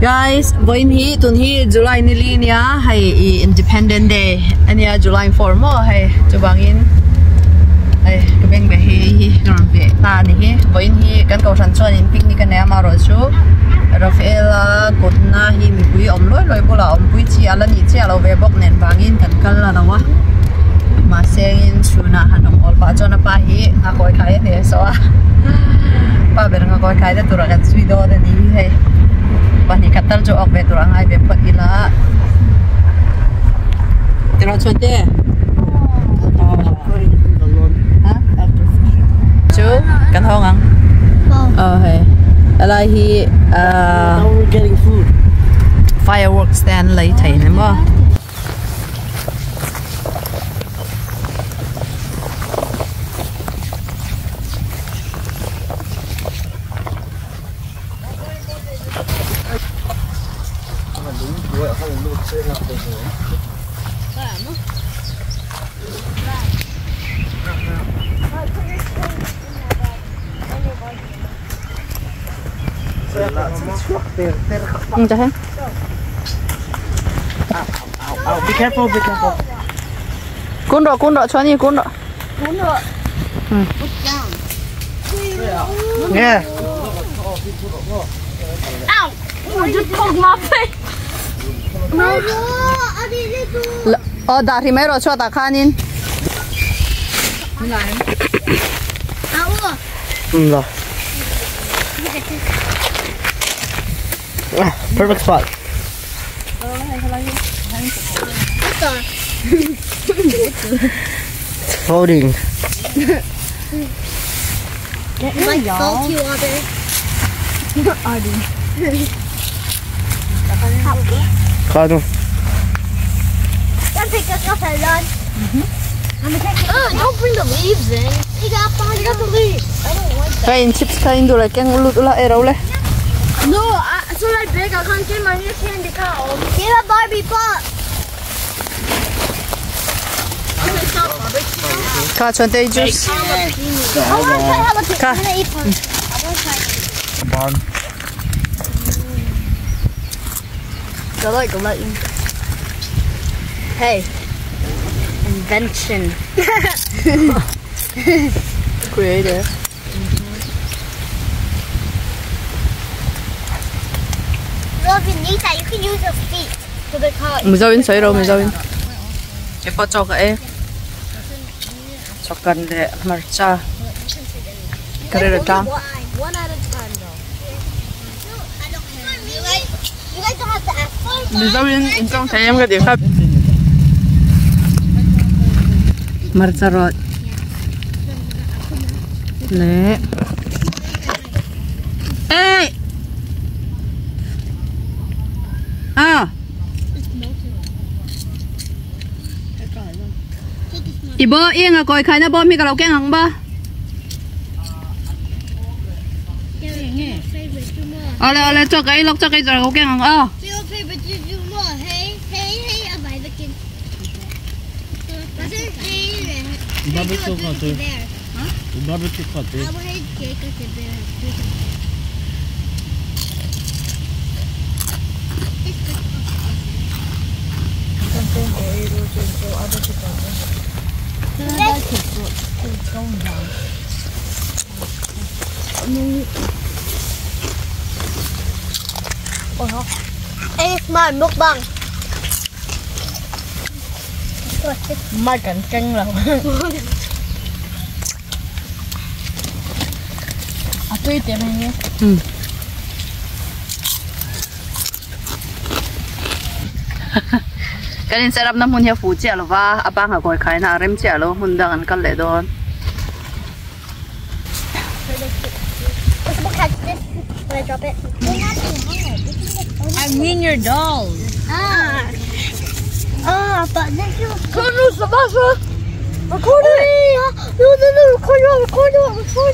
Guys, voin hi tun hi July ni linia hai Independent Day ania July 4 mo hai chubangin ai kabeng be hi ron be ta ni hi voin hi kan ko san chuan in picnic kan ya ma ro chu Rafaela kotna hi mi pui om loi loi bola om pui chi ala ni chi alo ve bok nen bangin kan kal la nawa ma sengin chuna hanong ol pa chona pa hi ngakoi khai ne so pa ber ngakoi khai da tura kan sui do da ni hai pani katal jo ok be turang ai be patila tero chote chu kan hong ang hey alai hi we're getting food. Fireworks stand lai thai ne mo Be careful, be careful. Kun ro chani kun ro. Put down. Yeah. Ow! Oh, I just poked my face. Da thì mấy rồi cho ta khan in. No. Perfect spot. It's floating. Like salty water. Claro. Don't pick us up and run. Don't bring the leaves in. You got the leaves. I don't want that. Kain chips kain do like yang ulut ula erau le. No, so like big. I can't get my new candy cow. Get a Barbie pot. Ka chon tay juice. I want to try how to I'm gonna eat one. I want to try. Come on. Go let you. Hey. Invention. Creative. Well, if you need that, you can use your feet for the car. Mình dâu in sấy đâu mình dâu in. Cái pot cho cái cho cần để marcha. Cái này là trang. One at a time, though. You guys don't have to ask for it. Mình dâu in trong thấy em cái gì khác. Marcha rồi. Nè. Ê. À. Ibo yên à coi khai na bom mi ka lo keng hang ba. Ole cho cái lọc cho cái rồi lo keng hang a. Your favorite to do more. Hey, I buy the kid. Barbecue hot. Barbecue hot. I will hate cake because it's there. Ê, mời mukbang. Mai cảnh canh là. À, tùy tiền này nhé. Cái này sẽ làm năm hun hiệu phụ trợ là va, à bang ở coi khai na rem trợ lo hun đang ăn cắt lệ đòn. Let's catch this when I drop it. I mean your dolls. But this is... Record it! No, record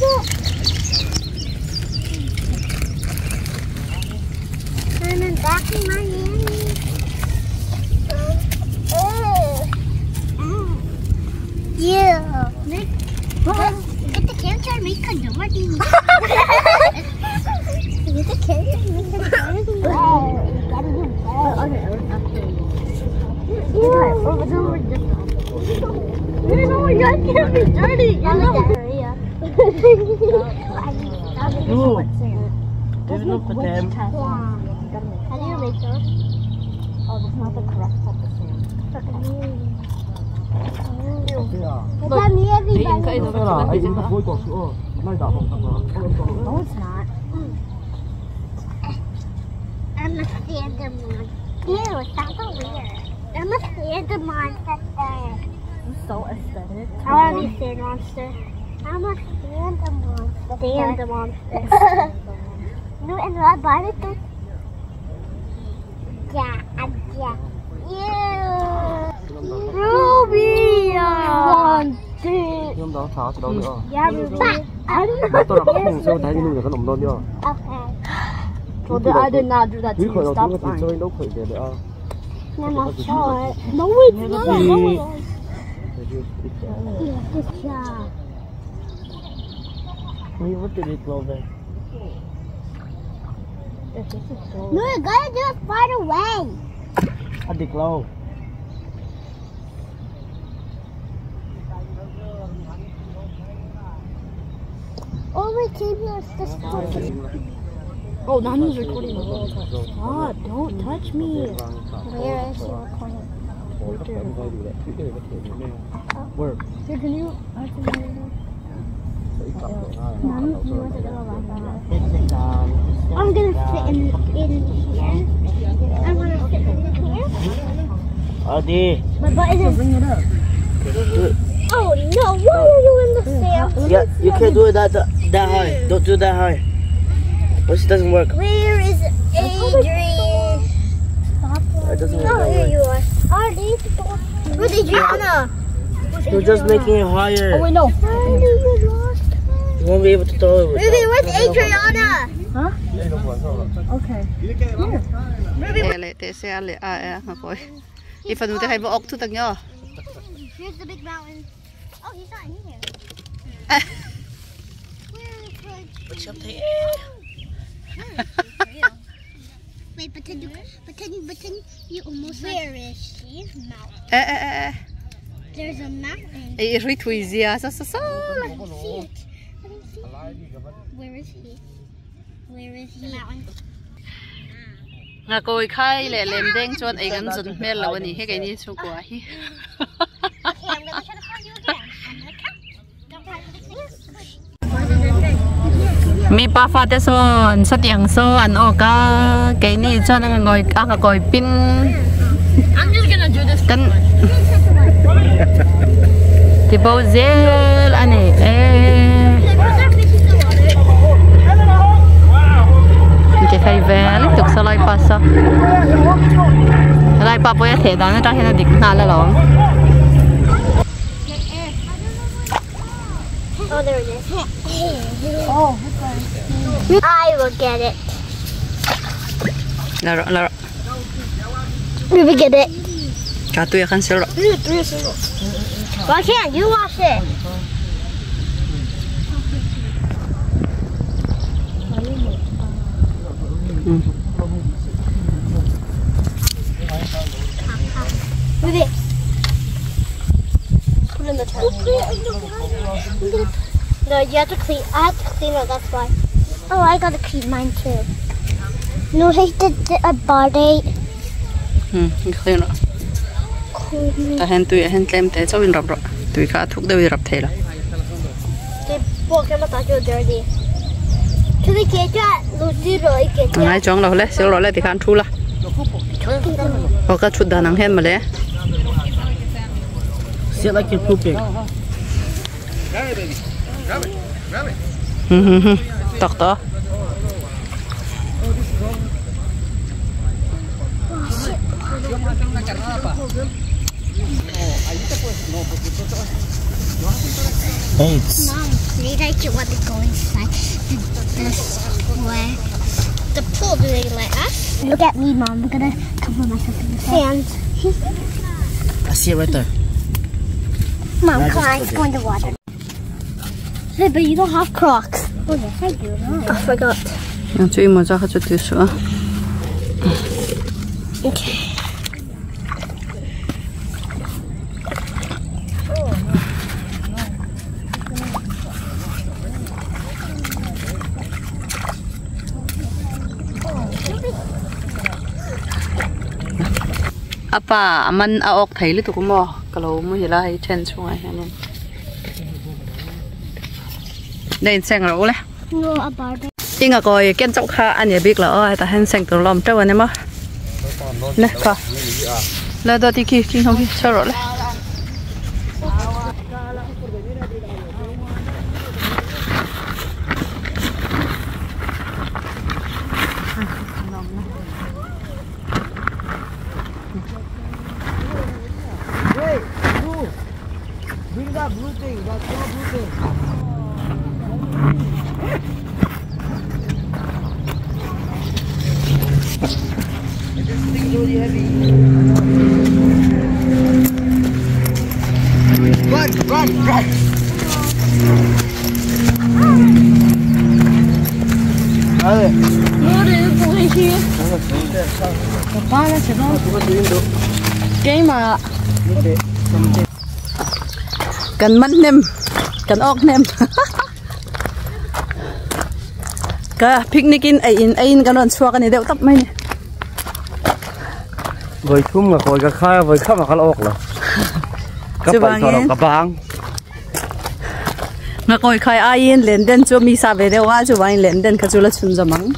it. I'm back in my hand. Yeah. Get the camera and make a dummy. Get the camera and make a dummy. can't be dirty. You know. No. There's no for them. How do you make those? Oh, that's not the correct type of sand. But that me everybody. No, it's not. I'm a sand monster. Ew, it sounds so weird. I'm a sand monster. It's so aesthetic. I want to be a sand monster. I'm a sand monster. Sand monster. No, and what about it? Yeah, yeah. Ew. Ruby. Hôm đó tháo từ đâu nữa? Yeah, Ruby. Tôi là có cùng sâu thấy nuôi được cái nồng đôn chưa? Okay. Well, I did not do that to Quý you. khởi đầu Stop tiên thì lying. chơi đâu khởi về nữa. I'm not sure. No, it's not. Good job. What did it blow there? No, you gotta do it far away. I did glow. Oh, we came here this morning. Oh, Nanu's recording the whole time. Stop, don't touch me. Where is he recording? Where? Here, can you? I'm gonna sit in here. I'm gonna sit in here. Đi. My butt isn't. Bring it up. Oh no! Why are you in the sand? Yeah, you can't do it that high. Don't do that high. It doesn't work. Where is Adrian? It doesn't work. Oh, that here way. you are. Where's Adriana? You're just making it higher. Oh wait, no. You lost her. You won't be able to throw it. With Ruby, where's Adriana? Okay. Lệ thế xe lệ nghakuai. If I do hay bỏ thu tắc nhở. Here's the big mountain. Oh, he's not in here. Where is Wait, but then you almost. Where is she? Mountain. There's a mountain. Iri tuizia sa. I didn't see it. Where is he? Where is he? Mountain. Nghakuai khai lệ lem deng chuan ai gan zun mel lo ani he kai ni chhungkua hi. Okay, I'm gonna try to call you again. I'm gonna count. Don't try to Mi pa fa te son sa tiang so an o ka kai ni chuan ang ngoi ka koi pin. I'm just gonna do this. Kan ti bo zel ani Cái khai về liên tục sao lại passa lại pa bôi thế đó nó ra hiện đỉnh nào là lắm. Oh, there it is. Oh, okay. I will get it. Là Ruby, get it. cả tụi ăn xíu rồi. Why can't you wash it? Ruby. Put in the tub. No, you have to clean. I have to clean it. That's why. Oh, I gotta clean mine too. No, he did a body. Clean rồi. Ta hen tụi hen kem té cho mình rập rồi. Tụi khá thuốc đều rập thế là. They walk him about you dirty. To the cage, Lucy rồi kìa. Ngay chọn rồi lấy xíu rồi lấy thì khán thu là. Có cái chút đàn năng hen mà lấy. Sit like you're pooping. Tóc to. Thanks. Mom, they like you want to go inside this way. The pool, do they let us? Look at me, Mom. I'm gonna cover myself in the sand. I see it right there. Mom, I come on, just go in the water. Hey, but you don't have Crocs. Oh, yes, I do. I forgot. Chui mà ra cho tụi sữa. Okay. apa man aok thai li tu ko mo kalo mu hi lai chen chungai hanin nei seng ro le No, about it. inga ko ken chok kha ania bik la oi ta han seng tu lom taw ne ma le kha la do ti ki hong ki choro le Bring that blue thing, that small blue thing. This thing's really heavy. Run, run, run. Allez. Cái mà cần mất nem cần ốc nem cả picnic in ai cái non xua cái này đều tấp mấy này Với thum là coi cái khai với khắp mà khá ốc là các bạn cho nó các bạn ngà coi khai ai in lên đến cho mi sa về đâu á cho bạn lên đến cái chỗ là chun ra mắng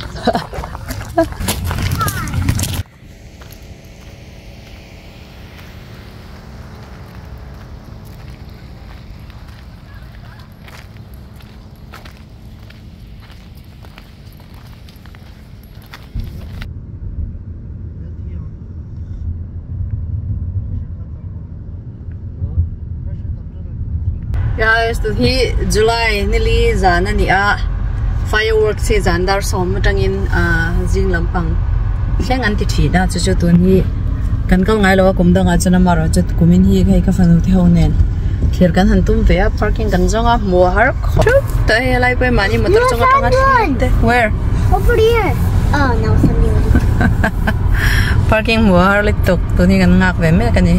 guys, to hi July nili zana ni a fireworks se zandar som tangin jing lampang thleng an ti thi da chu tu ni kan kal ngai lo kum danga chana maro chat kumin hi khai ka fanu the honen thlir kan han tum ve parking kan zonga mo har ta he lai pe mani motor chonga tanga where Over here. Oh, no, something. parking mo har lik tok tu ni kan ngak ve me kan ni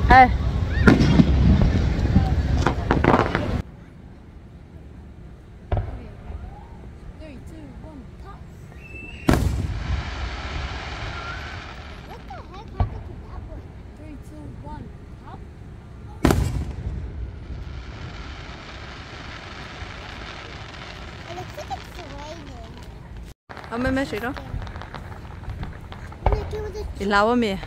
hey. Ông mấy mấy đó? Hlawh mẹ.